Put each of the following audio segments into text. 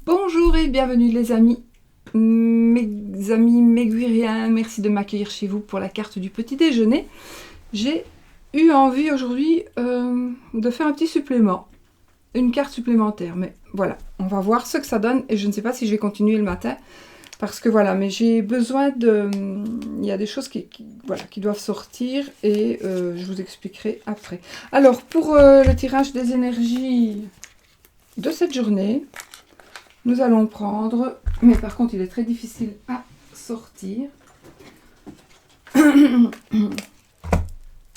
Bonjour et bienvenue les amis, mes amis méguiriens, merci de m'accueillir chez vous pour la carte du petit déjeuner. J'ai eu envie aujourd'hui de faire un petit supplément, une carte supplémentaire, mais voilà, on va voir ce que ça donne et je ne sais pas si je vais continuer le matin parce que voilà, mais j'ai besoin de... Il y a des choses voilà, qui doivent sortir et je vous expliquerai après. Alors, pour le tirage des énergies de cette journée, nous allons prendre, mais par contre il est très difficile à sortir.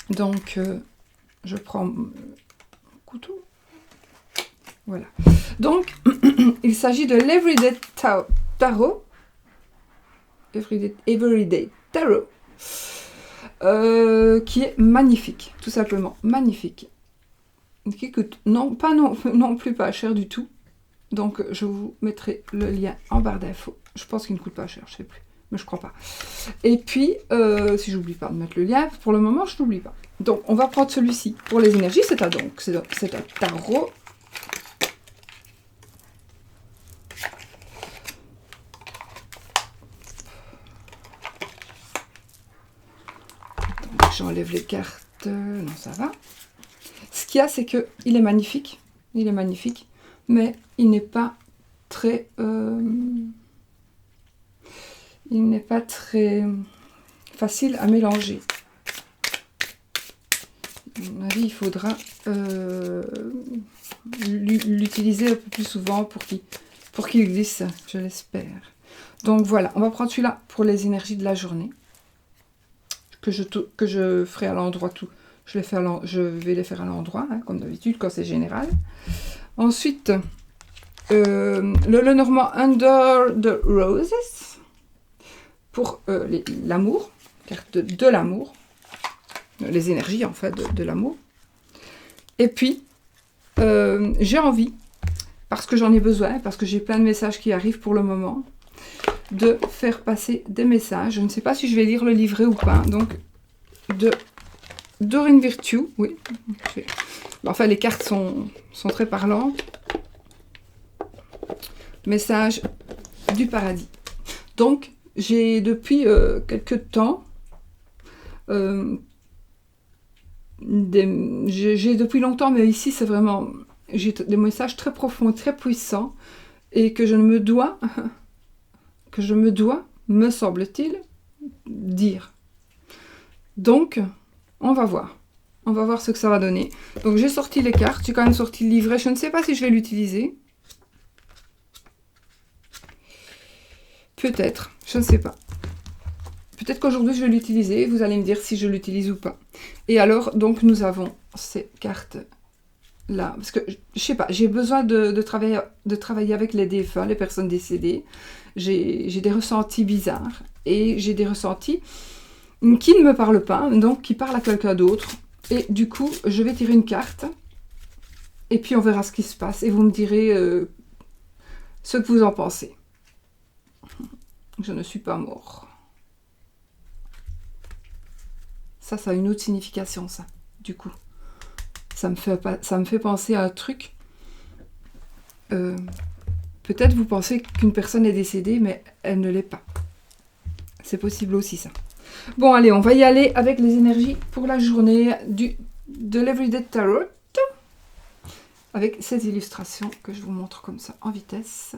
Donc je prends le couteau. Voilà. Donc il s'agit de l'Everyday Tarot. Everyday Tarot. Qui est magnifique, tout simplement. Magnifique. Qui coûte non plus pas cher du tout. Donc, je vous mettrai le lien en barre d'infos. Je pense qu'il ne coûte pas cher, je ne sais plus. Mais je crois pas. Et puis, si j'oublie pas de mettre le lien, pour le moment, je n'oublie pas. Donc, on va prendre celui-ci pour les énergies. C'est un tarot. J'enlève les cartes. Non, ça va. Ce qu'il y a, c'est qu'il est magnifique. Il est magnifique. Mais il n'est pas très... il n'est pas très facile à mélanger. À mon avis, il faudra l'utiliser un peu plus souvent pour qu'il glisse, je l'espère. Donc voilà, on va prendre celui-là pour les énergies de la journée. Que je ferai à l'endroit tout. Je vais les faire à l'endroit, hein, comme d'habitude, quand c'est général. Ensuite, le normand Under the Roses, pour l'amour, carte de l'amour, les énergies en fait de l'amour. Et puis, j'ai envie, parce que j'en ai besoin, parce que j'ai plein de messages qui arrivent pour le moment, de faire passer des messages. Je ne sais pas si je vais lire le livret ou pas, donc de Doreen Virtue, oui. Enfin, les cartes sont très parlantes. Message du paradis. Donc, j'ai depuis quelques temps, j'ai depuis longtemps, mais ici c'est vraiment, j'ai des messages très profonds, très puissants, et que je me dois, me semble-t-il, dire. Donc, on va voir. On va voir ce que ça va donner. Donc, j'ai sorti les cartes, j'ai quand même sorti le livret. Je ne sais pas si je vais l'utiliser. Peut-être, je ne sais pas. Peut-être qu'aujourd'hui je vais l'utiliser, vous allez me dire si je l'utilise ou pas. Et alors, donc nous avons ces cartes-là, parce que, je sais pas, j'ai besoin de travailler avec les défunts, les personnes décédées. J'ai des ressentis bizarres, et j'ai des ressentis qui ne me parlent pas, donc qui parlent à quelqu'un d'autre. Et du coup, je vais tirer une carte, et puis on verra ce qui se passe, et vous me direz ce que vous en pensez. Je ne suis pas mort. Ça a une autre signification, ça, du coup. Ça me fait penser à un truc. Peut-être vous pensez qu'une personne est décédée, mais elle ne l'est pas. C'est possible aussi, ça. Bon, allez, on va y aller avec les énergies pour la journée de l'Everyday Tarot. Avec ces illustrations que je vous montre comme ça, en vitesse.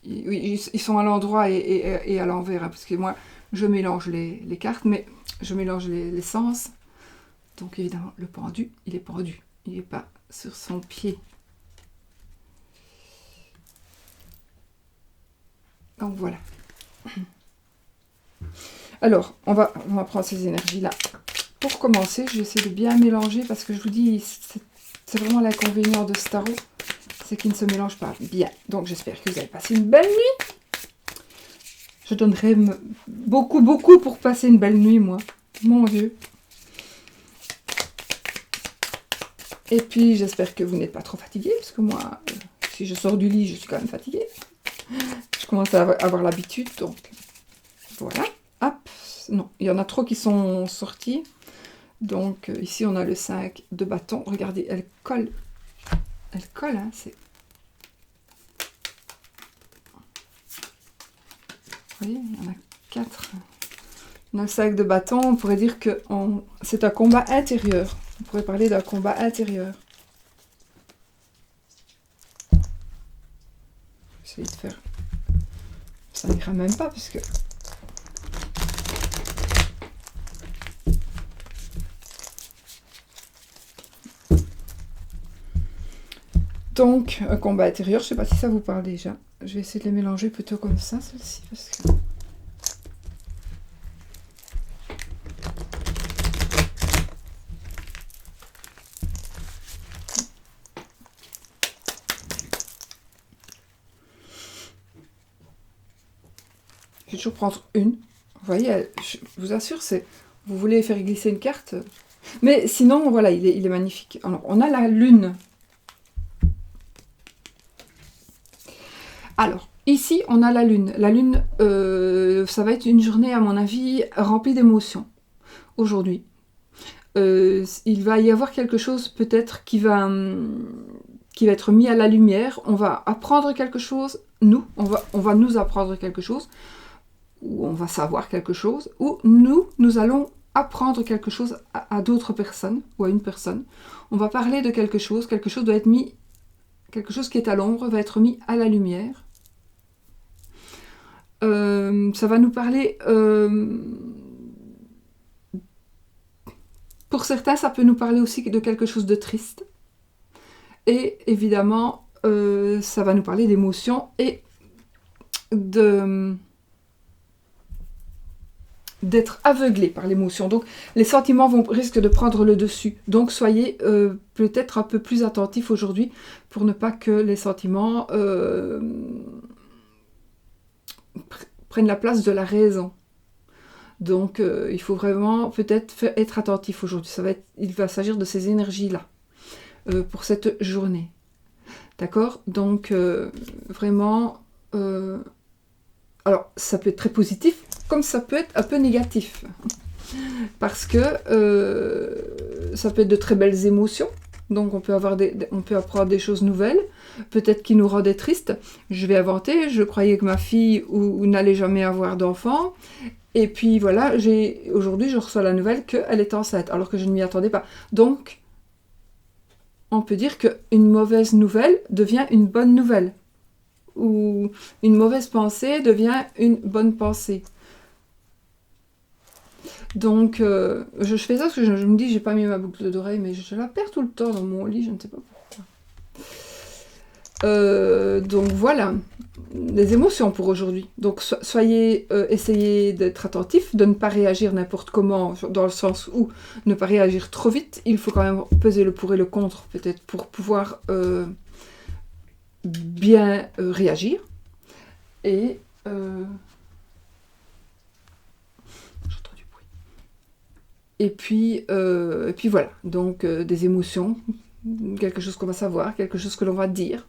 Oui, ils sont à l'endroit et à l'envers, hein, parce que moi, je mélange les cartes, mais je mélange les sens. Donc évidemment, le pendu, il est pendu. Il n'est pas sur son pied. Donc voilà. Alors, on va prendre ces énergies-là. Pour commencer, je vais essayer de bien mélanger, parce que je vous dis, c'est vraiment l'inconvénient de ce tarot, c'est qu'il ne se mélange pas bien. Donc j'espère que vous avez passé une belle nuit. Je donnerais beaucoup pour passer une belle nuit, moi. Mon Dieu. Et puis j'espère que vous n'êtes pas trop fatigué, parce que moi, si je sors du lit, je suis quand même fatiguée. Je commence à avoir l'habitude, donc voilà. Hop. Non, il y en a trop qui sont sortis. Donc, ici, on a le 5 de bâton. Regardez, elle colle. Elle colle, hein, c'est... Vous voyez, il y en a 4. On a le 5 de bâton. On pourrait dire que c'est un combat intérieur. On pourrait parler d'un combat intérieur. J'essaie de faire... Ça n'ira même pas, puisque... Donc, un combat intérieur, je ne sais pas si ça vous parle déjà. Je vais essayer de les mélanger plutôt comme ça, celle-ci, parce que... Je vais toujours prendre une. Vous voyez, je vous assure, c'est... Vous voulez faire glisser une carte. Mais sinon, voilà, il est magnifique. Alors, on a la lune. Alors, ici, on a la lune. La lune, ça va être une journée, à mon avis, remplie d'émotions. Aujourd'hui. Il va y avoir quelque chose, peut-être, qui va être mis à la lumière. On va apprendre quelque chose. Nous, on va nous apprendre quelque chose. Ou on va savoir quelque chose. Ou nous allons apprendre quelque chose à d'autres personnes. Ou à une personne. On va parler de quelque chose. Quelque chose doit être mis... Quelque chose qui est à l'ombre va être mis à la lumière. Ça va nous parler... pour certains, ça peut nous parler aussi de quelque chose de triste. Et évidemment, ça va nous parler d'émotions et d'être aveuglé par l'émotion. Donc, les sentiments risquent de prendre le dessus. Donc, soyez peut-être un peu plus attentifs aujourd'hui pour ne pas que les sentiments prennent la place de la raison. Donc, il faut vraiment peut-être être attentif aujourd'hui. Il va s'agir de ces énergies-là pour cette journée. D'accord? Donc, vraiment... alors, ça peut être très positif, comme ça peut être un peu négatif. Parce que ça peut être de très belles émotions. Donc, on peut apprendre des choses nouvelles. Peut-être qui nous rendaient tristes. Je vais inventer. Je croyais que ma fille n'allait jamais avoir d'enfant. Et puis, voilà, aujourd'hui, je reçois la nouvelle qu'elle est enceinte, alors que je ne m'y attendais pas. Donc, on peut dire qu'une mauvaise nouvelle devient une bonne nouvelle. Ou une mauvaise pensée devient une bonne pensée. Donc, je fais ça parce que je me dis, j'ai pas mis ma boucle d'oreille, mais je la perds tout le temps dans mon lit, je ne sais pas pourquoi. Donc, voilà, les émotions pour aujourd'hui. Donc, essayez d'être attentifs, de ne pas réagir n'importe comment, dans le sens où ne pas réagir trop vite. Il faut quand même peser le pour et le contre, peut-être, pour pouvoir... bien réagir et j'entends du bruit et puis voilà, donc des émotions, quelque chose qu'on va savoir, quelque chose que l'on va dire,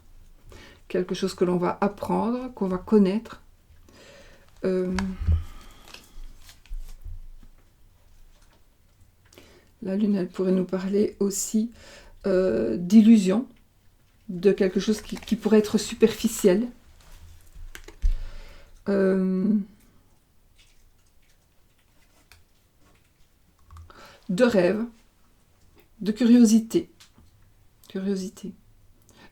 quelque chose que l'on va apprendre, qu'on va connaître. La lune, elle pourrait nous parler aussi d'illusion, de quelque chose qui pourrait être superficiel. De rêve, de curiosité.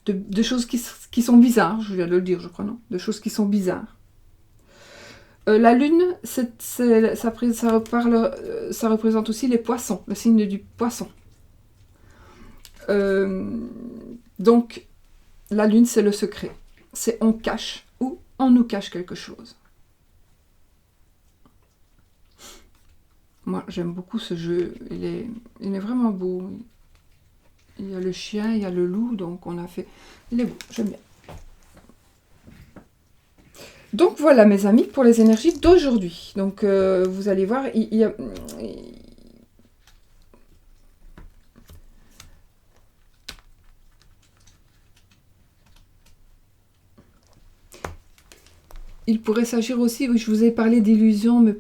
De choses qui sont bizarres, je viens de le dire, je crois, non? De choses qui sont bizarres. La lune, ça représente aussi les poissons, le signe du poisson. Donc, la lune, c'est le secret. C'est on cache ou on nous cache quelque chose. Moi, j'aime beaucoup ce jeu. Il est vraiment beau. Il y a le chien, il y a le loup, donc on a fait... Il est beau, j'aime bien. Donc voilà, mes amis, pour les énergies d'aujourd'hui. Donc, vous allez voir, il pourrait s'agir aussi, oui, je vous ai parlé d'illusion, mais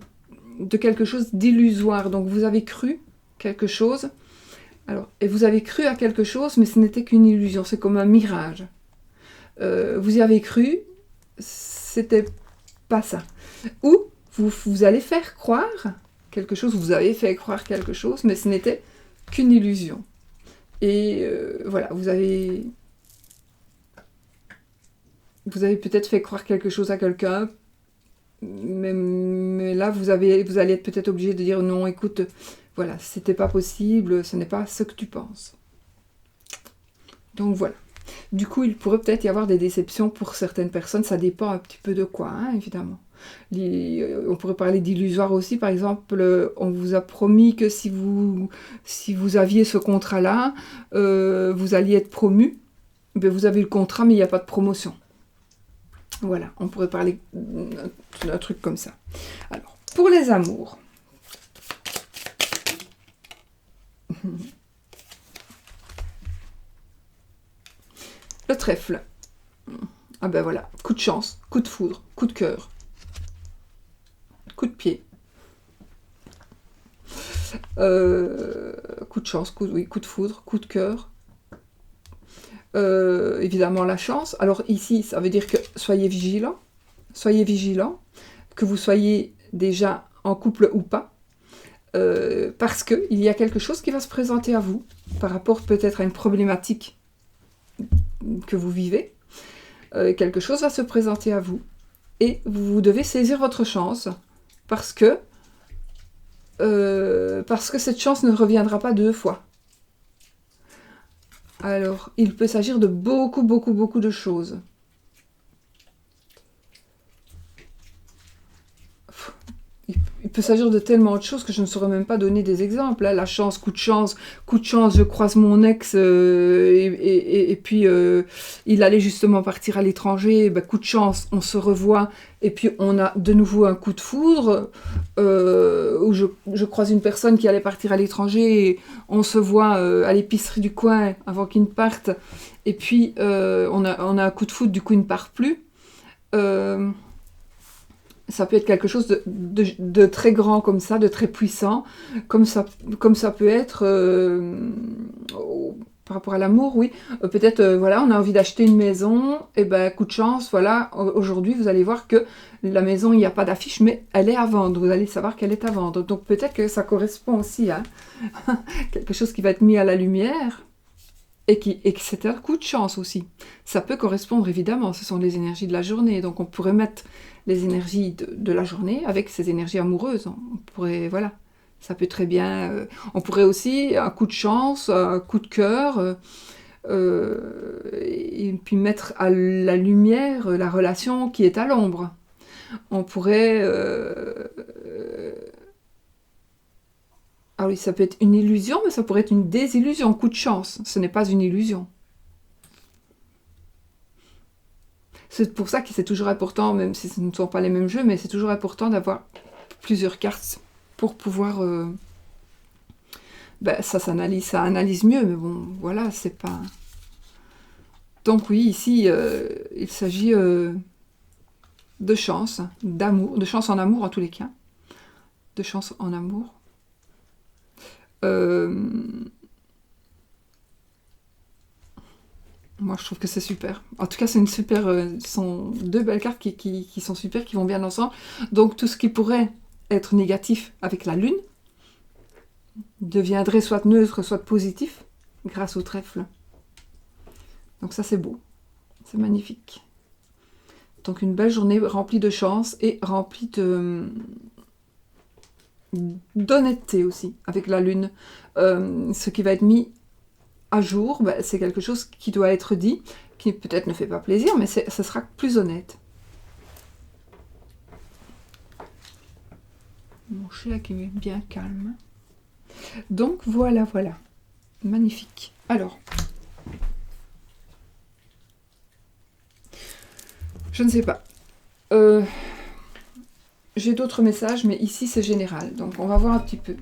de quelque chose d'illusoire. Donc vous avez cru quelque chose. Alors, et vous avez cru à quelque chose, mais ce n'était qu'une illusion, c'est comme un mirage. Vous y avez cru, c'était pas ça. Ou vous allez faire croire quelque chose, vous avez fait croire quelque chose, mais ce n'était qu'une illusion. Et voilà, vous avez peut-être fait croire quelque chose à quelqu'un, mais là, vous allez être peut-être obligé de dire non, écoute, voilà, c'était pas possible, ce n'est pas ce que tu penses. Donc voilà. Du coup, il pourrait peut-être y avoir des déceptions pour certaines personnes, ça dépend un petit peu de quoi, hein, évidemment. On pourrait parler d'illusoire aussi, par exemple, on vous a promis que si vous aviez ce contrat-là, vous alliez être promu, ben vous avez le contrat, mais il n'y a pas de promotion. Voilà, on pourrait parler d'un truc comme ça. Alors, pour les amours. Le trèfle. Ah ben voilà, coup de chance, coup de foudre, coup de cœur, coup de pied. Coup de chance, coup de foudre, coup de cœur. Évidemment la chance. Alors ici, ça veut dire que soyez vigilants, que vous soyez déjà en couple ou pas, parce qu'il y a quelque chose qui va se présenter à vous, par rapport peut-être à une problématique que vous vivez. Quelque chose va se présenter à vous, et vous devez saisir votre chance, parce que cette chance ne reviendra pas 2 fois. Alors, il peut s'agir de beaucoup de choses. Il peut s'agir de tellement de choses que je ne saurais même pas donner des exemples. Là, la chance, coup de chance, je croise mon ex et puis il allait justement partir à l'étranger, ben, coup de chance, on se revoit et puis on a de nouveau un coup de foudre où je croise une personne qui allait partir à l'étranger et on se voit à l'épicerie du coin avant qu'il ne parte et puis on a un coup de foudre, du coup il ne part plus. Ça peut être quelque chose de très grand comme ça, de très puissant, comme ça peut être par rapport à l'amour, oui. Peut-être, voilà, on a envie d'acheter une maison, et ben coup de chance, voilà, aujourd'hui vous allez voir que la maison, il n'y a pas d'affiche, mais elle est à vendre, vous allez savoir qu'elle est à vendre. Donc peut-être que ça correspond aussi à quelque chose qui va être mis à la lumière, et que c'est un coup de chance aussi. Ça peut correspondre, évidemment, ce sont les énergies de la journée, donc on pourrait mettre les énergies de la journée avec ces énergies amoureuses. On pourrait, voilà, ça peut très bien... on pourrait aussi, un coup de chance, un coup de cœur, et puis mettre à la lumière la relation qui est à l'ombre. On pourrait... ah oui, ça peut être une illusion, mais ça pourrait être une désillusion, coup de chance. Ce n'est pas une illusion. C'est pour ça que c'est toujours important, même si ce ne sont pas les mêmes jeux, mais c'est toujours important d'avoir plusieurs cartes pour pouvoir... ben, ça analyse mieux, mais bon, voilà, c'est pas... Donc oui, ici, il s'agit de chance, d'amour, de chance en amour en tous les cas. De chance en amour. Moi, je trouve que c'est super. En tout cas, c'est une super... ce sont 2 belles cartes qui sont super, qui vont bien ensemble. Donc, tout ce qui pourrait être négatif avec la lune deviendrait soit neutre, soit positif grâce au trèfle. Donc ça, c'est beau. C'est magnifique. Donc, une belle journée remplie de chance et remplie d'honnêteté aussi avec la lune. Ce qui va être mis à jour, ben, c'est quelque chose qui doit être dit, qui peut-être ne fait pas plaisir, mais ça sera plus honnête. Mon chien qui est bien calme. Donc voilà. Magnifique. Alors, je ne sais pas. J'ai d'autres messages, mais ici c'est général. Donc on va voir un petit peu.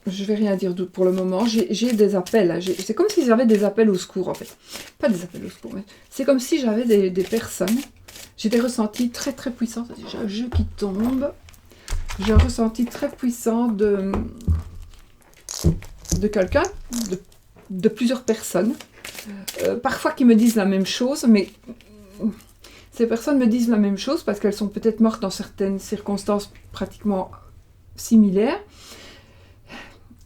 Je vais rien dire d'autre pour le moment. J'ai des appels. C'est comme si j'avais des appels au secours, en fait. Pas des appels au secours, mais c'est comme si j'avais des personnes J'ai des ressentis très très puissants. J'ai un jeu qui tombe. J'ai un ressenti très puissant de quelqu'un, de plusieurs personnes. Parfois qui me disent la même chose, mais ces personnes me disent la même chose parce qu'elles sont peut-être mortes dans certaines circonstances pratiquement similaires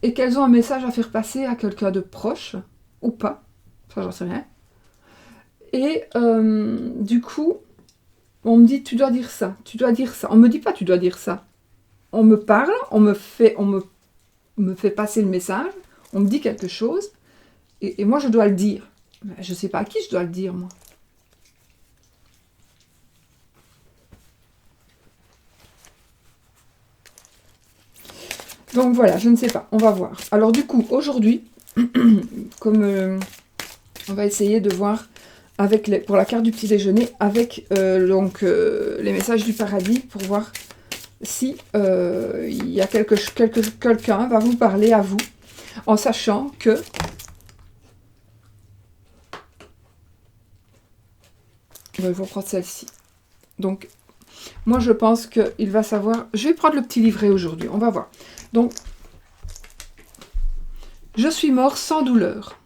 et qu'elles ont un message à faire passer à quelqu'un de proche, ou pas, ça j'en sais rien. Et du coup, on me dit, tu dois dire ça, tu dois dire ça. On me dit pas, tu dois dire ça. On me parle, on me fait passer le message, on me dit quelque chose, et moi je dois le dire. Je sais pas à qui je dois le dire, moi. Donc voilà, je ne sais pas, on va voir. Alors du coup, aujourd'hui, comme on va essayer de voir avec pour la carte du petit déjeuner, avec les messages du paradis, pour voir si il y a quelqu'un va vous parler à vous, en sachant que je vais vous prendre celle-ci. Donc, moi je pense qu'il va savoir. Je vais prendre le petit livret aujourd'hui, on va voir. Donc, je suis mort sans douleur.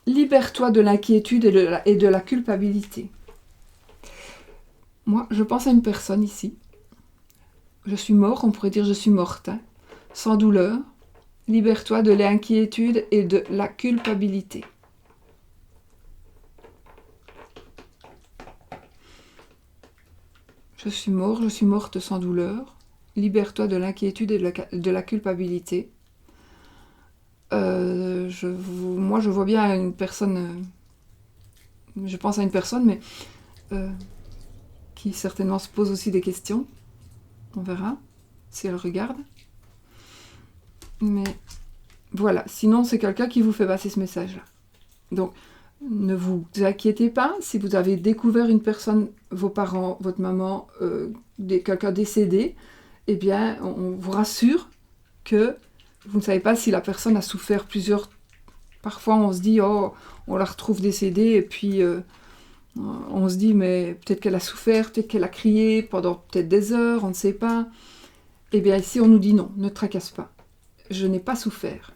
Libère-toi de l'inquiétude et de la culpabilité. Moi, je pense à une personne ici. Je suis mort, on pourrait dire je suis morte, hein, sans douleur. Libère-toi de l'inquiétude et de la culpabilité. Je suis mort, je suis morte sans douleur. Libère-toi de l'inquiétude et de la culpabilité. Moi, je vois bien une personne... je pense à une personne, mais qui certainement se pose aussi des questions. On verra si elle regarde. Mais voilà, sinon c'est quelqu'un qui vous fait passer ce message-là. Donc, ne vous inquiétez pas si vous avez découvert une personne, vos parents, votre maman, quelqu'un décédé, eh bien, on vous rassure que vous ne savez pas si la personne a souffert plusieurs... Parfois, on se dit, oh, on la retrouve décédée, et puis on se dit, mais peut-être qu'elle a souffert, peut-être qu'elle a crié pendant peut-être des heures, on ne sait pas. Eh bien, ici, on nous dit non, ne te tracasse pas. Je n'ai pas souffert.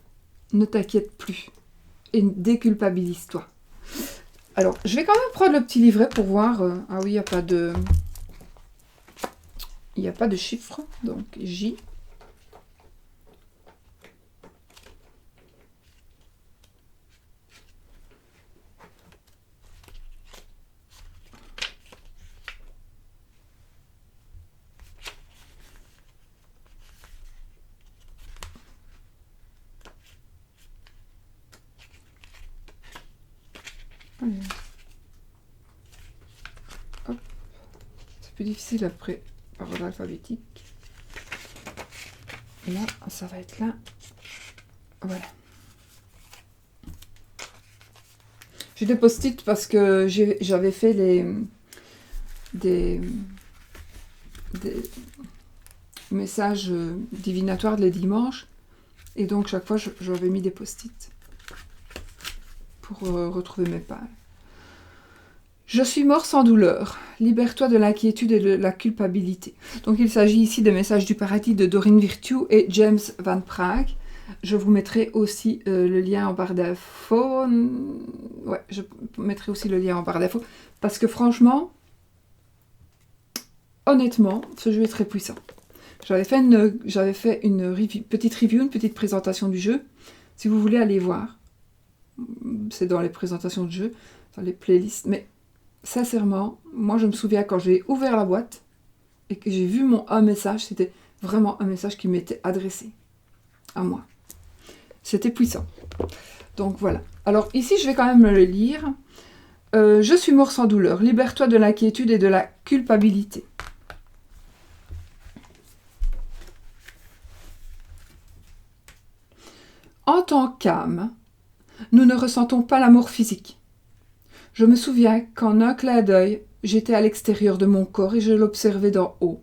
Ne t'inquiète plus. Et déculpabilise-toi. Alors, je vais quand même prendre le petit livret pour voir... ah oui, il n'y a pas de... Il n'y a pas de chiffre, donc J. Hop. C'est plus difficile après par ordre alphabétique. Là, ça va être là. Voilà. J'ai des post-it parce que j'avais fait des messages divinatoires les dimanches. Et donc, chaque fois, j'avais mis des post-it pour retrouver mes pages. Je suis mort sans douleur. Libère-toi de l'inquiétude et de la culpabilité. Donc, il s'agit ici des messages du paradis de Doreen Virtue et James Van Praagh. Je vous mettrai aussi le lien en barre d'infos. Ouais, je mettrai aussi le lien en barre d'infos. Parce que franchement, honnêtement, ce jeu est très puissant. J'avais fait une petite review, une petite présentation du jeu. Si vous voulez aller voir, c'est dans les présentations de jeu, dans les playlists. Mais sincèrement, moi je me souviens quand j'ai ouvert la boîte et que j'ai vu un message, c'était vraiment un message qui m'était adressé à moi. C'était puissant. Donc voilà. Alors ici, je vais quand même le lire. Je suis mort sans douleur. Libère-toi de l'inquiétude et de la culpabilité. En tant qu'âme, nous ne ressentons pas l'amour physique. Je me souviens qu'en un clin d'œil, j'étais à l'extérieur de mon corps et je l'observais d'en haut.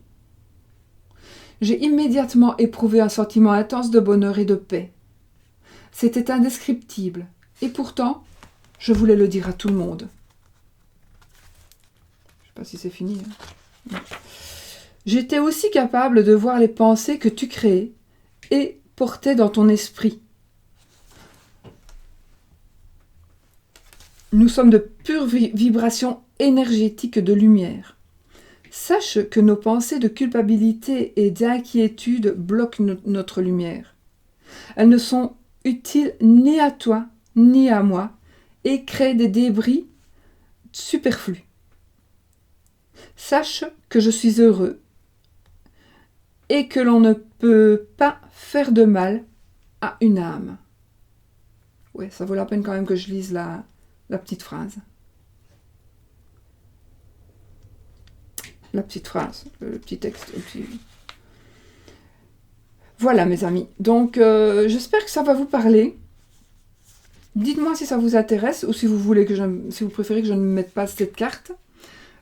J'ai immédiatement éprouvé un sentiment intense de bonheur et de paix. C'était indescriptible, et pourtant, je voulais le dire à tout le monde. sais pas si c'est fini. Hein. J'étais aussi capable de voir les pensées que tu créais et portais dans ton esprit. Nous sommes de pures vibrations énergétiques de lumière. Sache que nos pensées de culpabilité et d'inquiétude bloquent notre lumière. Elles ne sont utiles ni à toi ni à moi et créent des débris superflus. Sache que je suis heureux et que l'on ne peut pas faire de mal à une âme. Ouais, ça vaut la peine quand même que je lise la petite phrase. La petite phrase, le petit texte. Voilà mes amis, donc j'espère que ça va vous parler. Dites-moi si ça vous intéresse ou si vous voulez si vous préférez que je ne mette pas cette carte.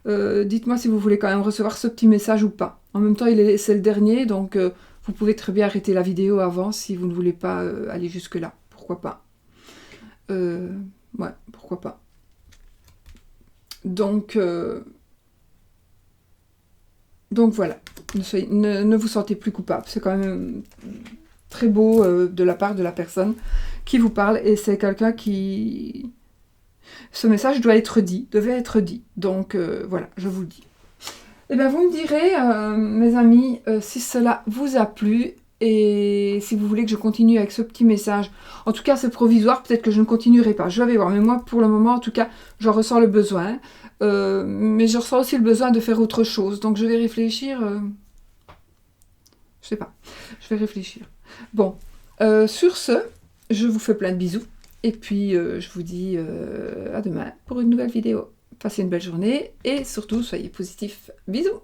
Dites-moi si vous voulez quand même recevoir ce petit message ou pas. En même temps, c'est le dernier, donc vous pouvez très bien arrêter la vidéo avant si vous ne voulez pas aller jusque-là. Pourquoi pas. Ouais, pourquoi pas. Donc voilà, ne vous sentez plus coupable. C'est quand même très beau de la part de la personne qui vous parle. Et c'est quelqu'un qui... Ce message devait être dit. Donc voilà, je vous le dis. Eh bien, vous me direz, mes amis, si cela vous a plu. Et si vous voulez que je continue avec ce petit message. En tout cas, c'est provisoire. Peut-être que je ne continuerai pas. Je vais voir. Mais moi, pour le moment, en tout cas, j'en ressens le besoin. Mais je ressens aussi le besoin de faire autre chose. Donc je vais réfléchir. Je sais pas. Je vais réfléchir. Bon. Sur ce, je vous fais plein de bisous. Et puis je vous dis à demain pour une nouvelle vidéo. Passez une belle journée. Et surtout, soyez positifs. Bisous.